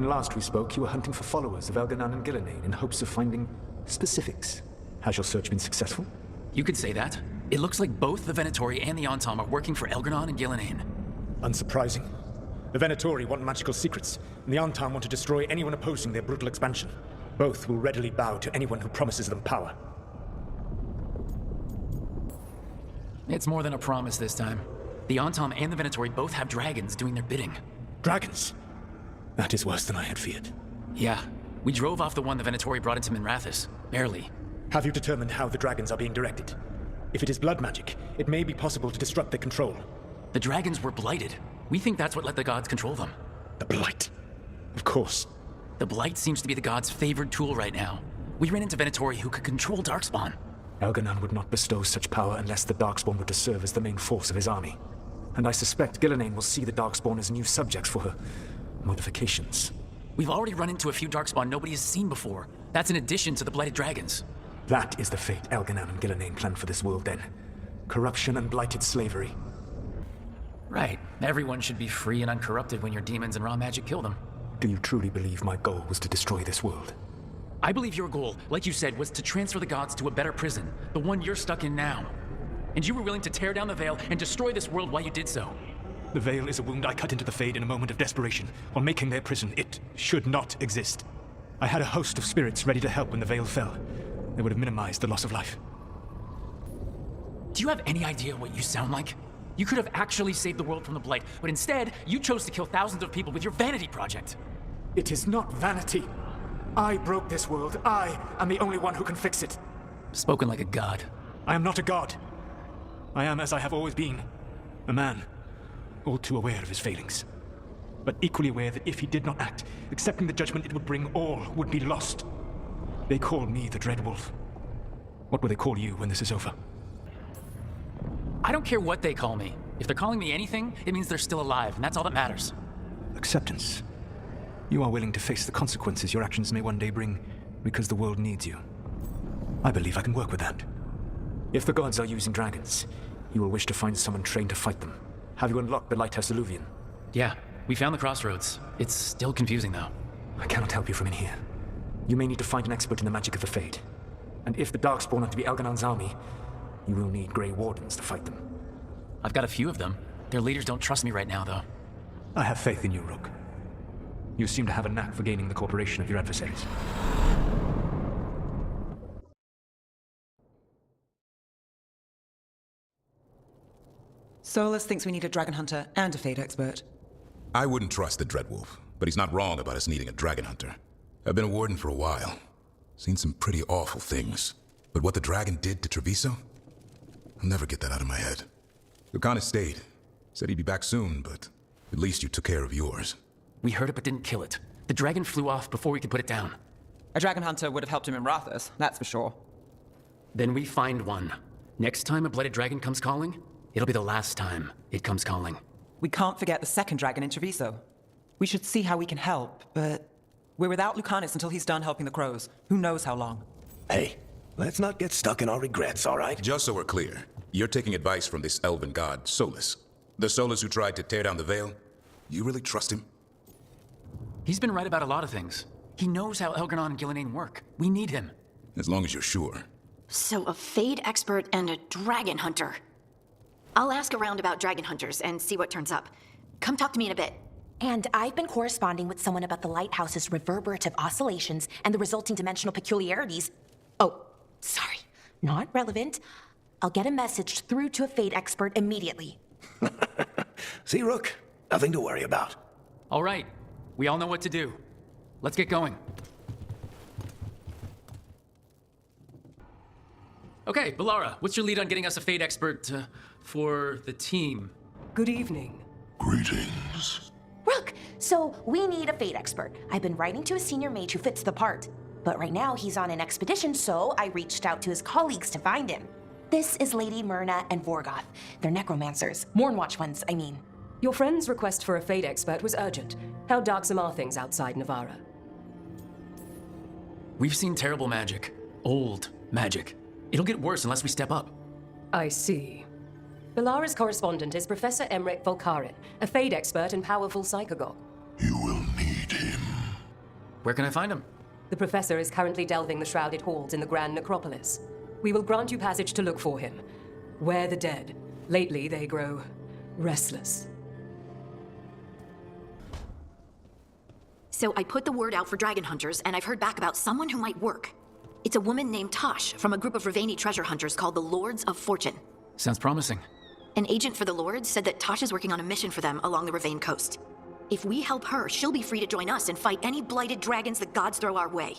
When last we spoke, you were hunting for followers of Elganon and Gillenane in hopes of finding specifics. Has your search been successful? You could say that. It looks like both the Venatori and the Antom are working for Elganon and Gillenane. Unsurprising. The Venatori want magical secrets, and the Antom want to destroy anyone opposing their brutal expansion. Both will readily bow to anyone who promises them power. It's more than a promise this time. The Antom and the Venatori both have dragons doing their bidding. Dragons? That is worse than I had feared. Yeah. We drove off the one the Venatori brought into Minrathous. Barely. Have you determined how the dragons are being directed? If it is blood magic, it may be possible to disrupt their control. The dragons were blighted. We think that's what let the gods control them. The Blight. Of course. The Blight seems to be the gods' favored tool right now. We ran into Venatori who could control Darkspawn. Elganon would not bestow such power unless the Darkspawn were to serve as the main force of his army. And I suspect Gillenane will see the Darkspawn as new subjects for her modifications. We've already run into a few Darkspawn nobody has seen before. That's in addition to the Blighted Dragons. That is the fate Elganon and Gillenane planned for this world then. Corruption and blighted slavery. Right. Everyone should be free and uncorrupted when your demons and raw magic kill them. Do you truly believe my goal was to destroy this world? I believe your goal, like you said, was to transfer the gods to a better prison, the one you're stuck in now. And you were willing to tear down the Veil and destroy this world while you did so. The Veil is a wound I cut into the Fade in a moment of desperation, while making their prison. It should not exist. I had a host of spirits ready to help when the Veil fell. They would have minimized the loss of life. Do you have any idea what you sound like? You could have actually saved the world from the Blight, but instead, you chose to kill thousands of people with your vanity project. It is not vanity. I broke this world. I am the only one who can fix it. Spoken like a god. I am not a god. I am as I have always been. A man, all too aware of his failings. But equally aware that if he did not act, accepting the judgment it would bring, all would be lost. They call me the Dread Wolf. What will they call you when this is over? I don't care what they call me. If they're calling me anything, it means they're still alive, and that's all that matters. Acceptance. You are willing to face the consequences your actions may one day bring because the world needs you. I believe I can work with that. If the gods are using dragons, you will wish to find someone trained to fight them. Have you unlocked the Lighthouse Illuvian? Yeah, we found the crossroads. It's still confusing, though. I cannot help you from in here. You may need to find an expert in the magic of the Fade. And if the Darkspawn are to be Elganon's army, you will need Grey Wardens to fight them. I've got a few of them. Their leaders don't trust me right now, though. I have faith in you, Rook. You seem to have a knack for gaining the cooperation of your adversaries. Solus thinks we need a dragon hunter and a Fade expert. I wouldn't trust the Dreadwolf, but he's not wrong about us needing a dragon hunter. I've been a warden for a while. Seen some pretty awful things. But what the dragon did to Treviso? I'll never get that out of my head. Lucanus stayed. Said he'd be back soon, but at least you took care of yours. We heard it but didn't kill it. The dragon flew off before we could put it down. A dragon hunter would have helped him in Rathus, that's for sure. Then we find one. Next time a blighted dragon comes calling, it'll be the last time it comes calling. We can't forget the second dragon in Treviso. We should see how we can help, but we're without Lucanus until he's done helping the crows. Who knows how long? Hey, let's not get stuck in our regrets, all right? Just so we're clear, you're taking advice from this elven god, Solus. The Solus who tried to tear down the Veil? You really trust him? He's been right about a lot of things. He knows how Elganon and Gillenane work. We need him. As long as you're sure. So a Fade expert and a dragon hunter. I'll ask around about dragon hunters and see what turns up. Come talk to me in a bit. And I've been corresponding with someone about the lighthouse's reverberative oscillations and the resulting dimensional peculiarities. Oh, sorry, not relevant. I'll get a message through to a Fade expert immediately. See, Rook? Nothing to worry about. All right. We all know what to do. Let's get going. Okay, Balara, what's your lead on getting us a Fade expert for the team? Good evening. Greetings. Rook, so we need a Fade expert. I've been writing to a senior mage who fits the part. But right now he's on an expedition, so I reached out to his colleagues to find him. This is Lady Myrna and Vorgoth. They're necromancers. Mournwatch ones, I mean. Your friend's request for a Fade expert was urgent. How darksome are things outside Navarra? We've seen terrible magic. Old magic. It'll get worse unless we step up. I see. Balara's correspondent is Professor Emmerich Volkarin, a Fade expert and powerful psychagogue. You will need him. Where can I find him? The Professor is currently delving the shrouded halls in the Grand Necropolis. We will grant you passage to look for him. Where the dead. Lately, they grow restless. So I put the word out for dragon hunters, and I've heard back about someone who might work. It's a woman named Tosh from a group of Ravani treasure hunters called the Lords of Fortune. Sounds promising. An agent for the Lords said that Tosh is working on a mission for them along the Ravane coast. If we help her, she'll be free to join us and fight any blighted dragons the gods throw our way.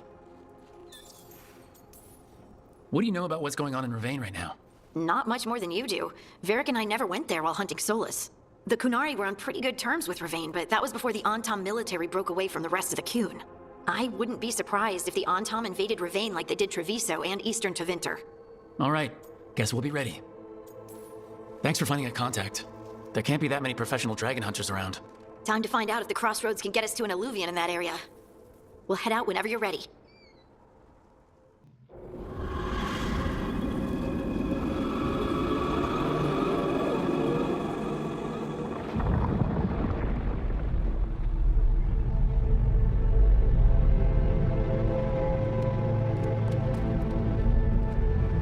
What do you know about what's going on in Ravane right now? Not much more than you do. Varric and I never went there while hunting Solus. The Kunari were on pretty good terms with Ravane, but that was before the Antam military broke away from the rest of the Kun. I wouldn't be surprised if the Antam invaded Ravane like they did Treviso and Eastern Tevinter. All right, guess we'll be ready. Thanks for finding a contact. There can't be that many professional dragon hunters around. Time to find out if the crossroads can get us to an alluvion in that area. We'll head out whenever you're ready.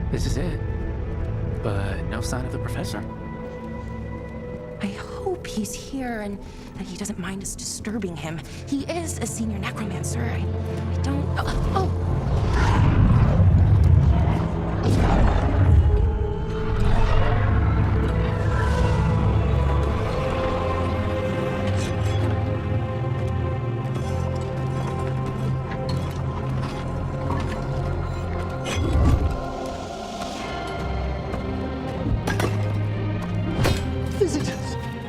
This is it. But no sign of the Professor. I hope he's here and that he doesn't mind us disturbing him. He is a senior necromancer. I don't... Oh!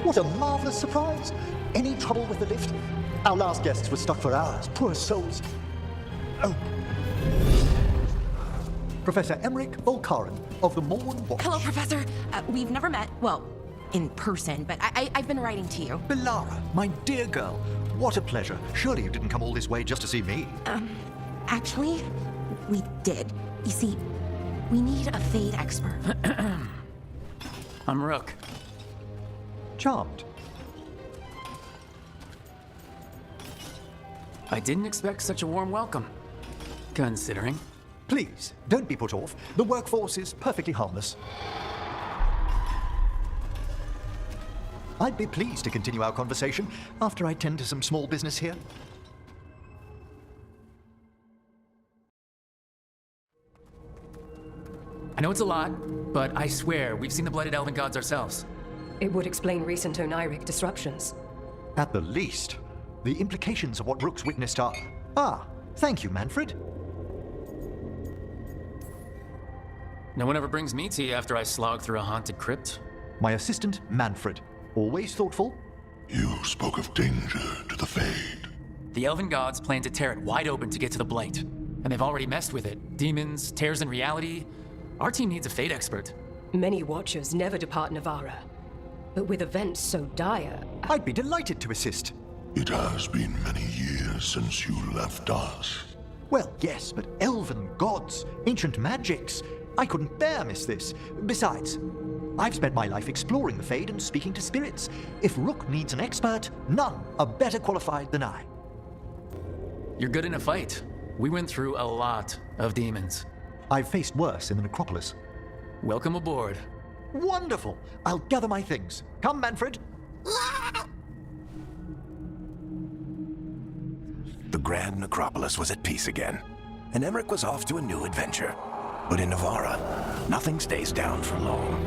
What a marvelous surprise! Any trouble with the lift? Our last guests were stuck for hours. Poor souls. Oh. Professor Emmerich Volkaren of the Morn Watch. Hello, Professor. We've never met, well, in person, but I've been writing to you. Belara, my dear girl, what a pleasure. Surely you didn't come all this way just to see me. Actually, we did. You see, we need a Fade expert. I'm Rook. Charmed. I didn't expect such a warm welcome. Considering. Please, don't be put off. The workforce is perfectly harmless. I'd be pleased to continue our conversation after I tend to some small business here. I know it's a lot, but I swear we've seen the Blighted Elven Gods ourselves. It would explain recent Oniric disruptions. At the least, the implications of what Rook's witnessed are... Ah, thank you, Manfred. No one ever brings me tea after I slog through a haunted crypt. My assistant, Manfred. Always thoughtful. You spoke of danger to the Fade. The Elven Gods plan to tear it wide open to get to the Blight. And they've already messed with it. Demons, tears in reality. Our team needs a Fade expert. Many Watchers never depart Navarra. But with events so dire... I'd be delighted to assist. It has been many years since you left us. Well, yes, but elven gods, ancient magics. I couldn't bear miss this. Besides, I've spent my life exploring the Fade and speaking to spirits. If Rook needs an expert, none are better qualified than I. You're good in a fight. We went through a lot of demons. I've faced worse in the necropolis. Welcome aboard. Wonderful! I'll gather my things. Come, Manfred. The Grand Necropolis was at peace again, and Emmerich was off to a new adventure. But in Navarra, nothing stays down for long.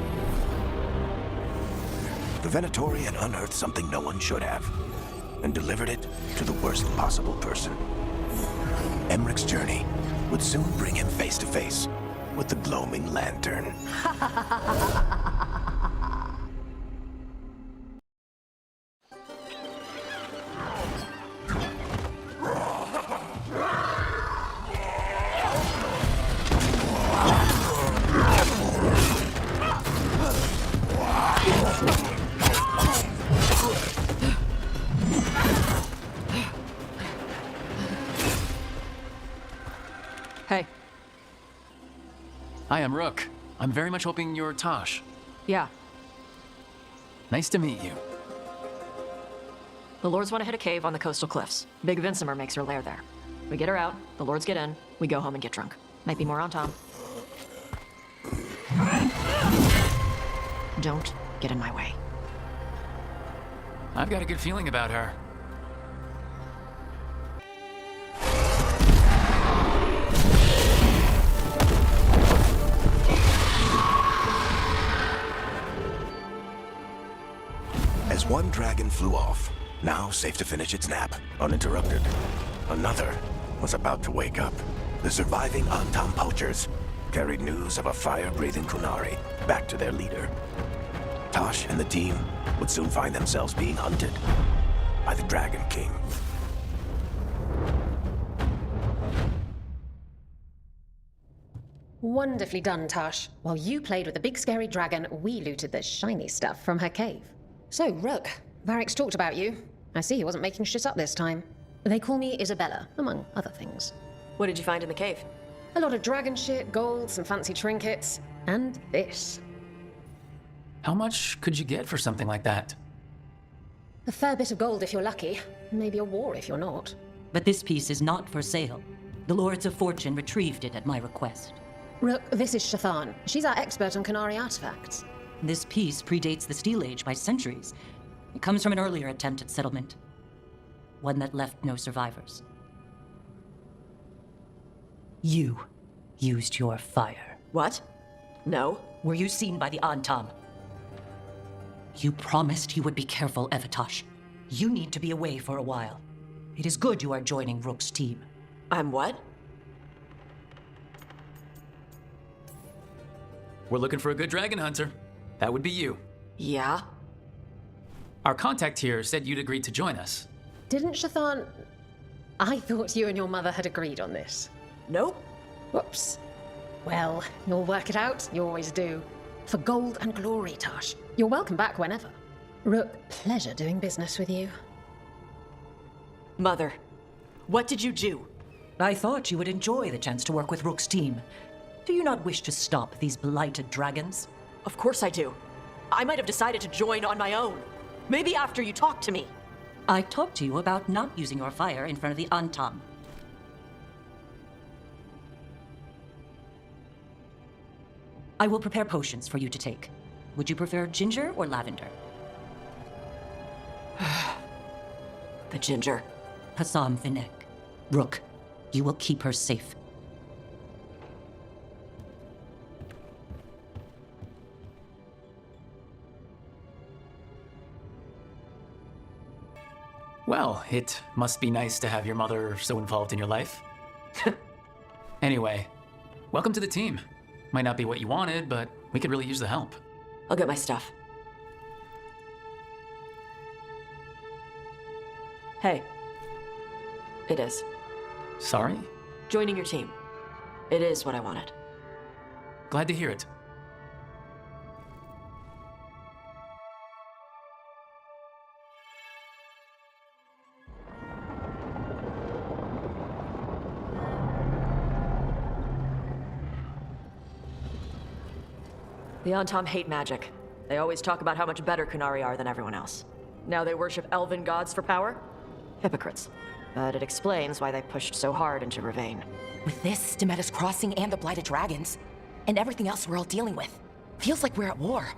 The Venatori had unearthed something no one should have, and delivered it to the worst possible person. Emmerich's journey would soon bring him face to face with the gloaming lantern. Hey. Hi, I'm Rook. I'm very much hoping you're Tosh. Yeah. Nice to meet you. The Lords want to hit a cave on the coastal cliffs. Big Vincimer makes her lair there. We get her out, the lords get in, we go home and get drunk. Might be more on Tom. Don't get in my way. I've got a good feeling about her. As one dragon flew off, now safe to finish its nap, uninterrupted, another was about to wake up. The surviving Antam poachers carried news of a fire-breathing Kunari back to their leader. Tosh and the team would soon find themselves being hunted by the Dragon King. Wonderfully done, Tosh. While you played with the big scary dragon, we looted the shiny stuff from her cave. So, Rook, Varric's talked about you. I see he wasn't making shit up this time. They call me Isabella, among other things. What did you find in the cave? A lot of dragon shit, gold, some fancy trinkets, and this. How much could you get for something like that? A fair bit of gold if you're lucky. Maybe a war if you're not. But this piece is not for sale. The Lords of Fortune retrieved it at my request. Rook, this is Shathan. She's our expert on Kunari artifacts. This piece predates the Steel Age by centuries. It comes from an earlier attempt at settlement. One that left no survivors. You used your fire. What? No. Were you seen by the Antam? You promised you would be careful, Evatosh. You need to be away for a while. It is good you are joining Rook's team. I'm what? We're looking for a good dragon hunter. That would be you. Yeah? Our contact here said you'd agreed to join us. Didn't Shathan... I thought you and your mother had agreed on this. Nope. Whoops. Well, you'll work it out. You always do. For gold and glory, Tosh. You're welcome back whenever. Rook, pleasure doing business with you. Mother, what did you do? I thought you would enjoy the chance to work with Rook's team. Do you not wish to stop these blighted dragons? Of course I do. I might have decided to join on my own. Maybe after you talked to me. I talked to you about not using your fire in front of the Antam. I will prepare potions for you to take. Would you prefer ginger or lavender? The ginger. Hassam Finek. Rook, you will keep her safe. Well, it must be nice to have your mother so involved in your life. Anyway, welcome to the team. Might not be what you wanted, but we could really use the help. I'll get my stuff. Hey. It is. Sorry? Joining your team. It is what I wanted. Glad to hear it. The Antam hate magic. They always talk about how much better Kunari are than everyone else. Now they worship elven gods for power? Hypocrites. But it explains why they pushed so hard into Ravane. With this, Demeter's Crossing and the Blighted Dragons, and everything else we're all dealing with, feels like we're at war.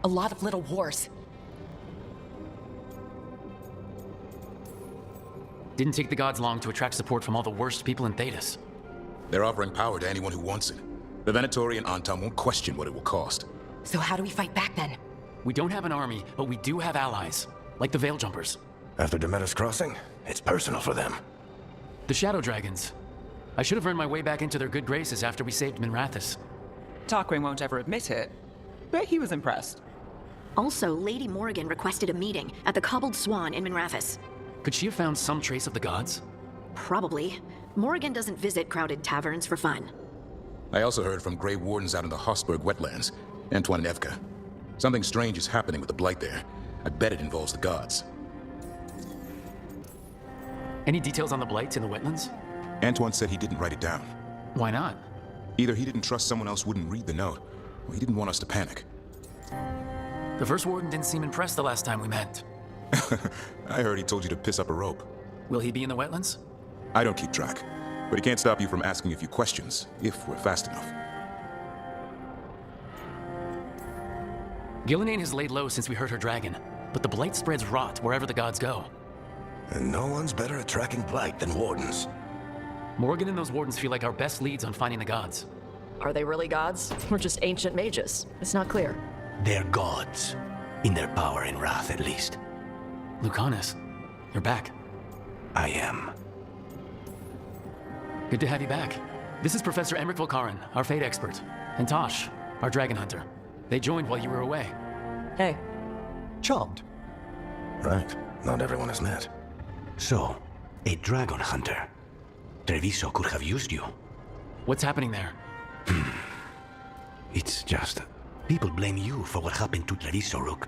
A lot of little wars. Didn't take the gods long to attract support from all the worst people in Thedas. They're offering power to anyone who wants it. The Venatori and Antam won't question what it will cost. So how do we fight back then? We don't have an army, but we do have allies. Like the Veil Jumpers. After Demeter's Crossing, it's personal for them. The Shadow Dragons. I should have earned my way back into their good graces after we saved Minrathous. Tarquin won't ever admit it, but he was impressed. Also, Lady Morrigan requested a meeting at the Cobbled Swan in Minrathous. Could she have found some trace of the gods? Probably. Morrigan doesn't visit crowded taverns for fun. I also heard from Grey Wardens out in the Hossberg wetlands, Antoine and Evka. Something strange is happening with the Blight there. I bet it involves the gods. Any details on the Blight in the wetlands? Antoine said he didn't write it down. Why not? Either he didn't trust someone else wouldn't read the note, or he didn't want us to panic. The First Warden didn't seem impressed the last time we met. I heard he told you to piss up a rope. Will he be in the wetlands? I don't keep track, but it can't stop you from asking a few questions, if we're fast enough. Gillenane has laid low since we heard her dragon, but the blight spreads rot wherever the gods go. And no one's better at tracking blight than wardens. Morgan and those wardens feel like our best leads on finding the gods. Are they really gods? Or just ancient mages? It's not clear. They're gods. In their power and wrath, at least. Lucanus, you're back. I am. Good to have you back. This is Professor Emmerich Volkaren, our fate expert, and Tosh, our dragon hunter. They joined while you were away. Hey. Charmed. Right. Not everyone has met. So, a dragon hunter. Treviso could have used you. What's happening there? It's just... people blame you for what happened to Treviso, Rook.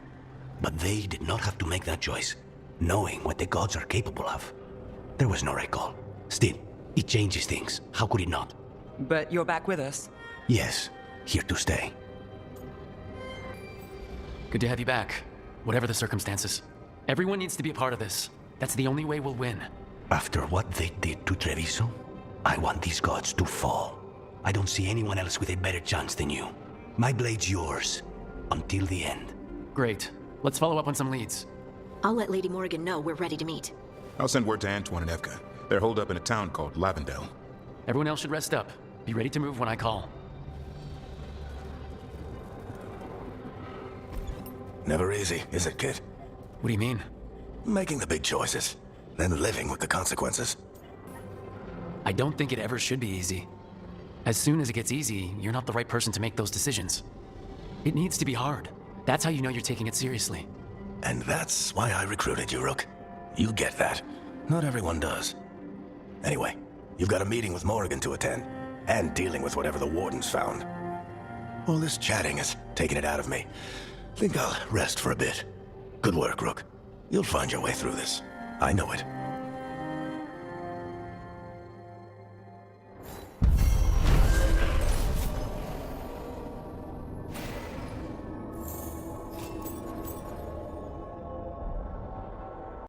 But they did not have to make that choice, knowing what the gods are capable of. There was no recall. Still, it changes things. How could it not? But you're back with us. Yes, here to stay. Good to have you back, whatever the circumstances. Everyone needs to be a part of this. That's the only way we'll win. After what they did to Treviso, I want these gods to fall. I don't see anyone else with a better chance than you. My blade's yours, until the end. Great. Let's follow up on some leads. I'll let Lady Morrigan know we're ready to meet. I'll send word to Antoine and Evka. They're holed up in a town called Lavendel. Everyone else should rest up. Be ready to move when I call. Never easy, is it, kid? What do you mean? Making the big choices, then living with the consequences. I don't think it ever should be easy. As soon as it gets easy, you're not the right person to make those decisions. It needs to be hard. That's how you know you're taking it seriously. And that's why I recruited you, Rook. You get that. Not everyone does. Anyway, you've got a meeting with Morrigan to attend, and dealing with whatever the wardens found. All this chatting has taken it out of me. Think I'll rest for a bit. Good work, Rook. You'll find your way through this. I know it.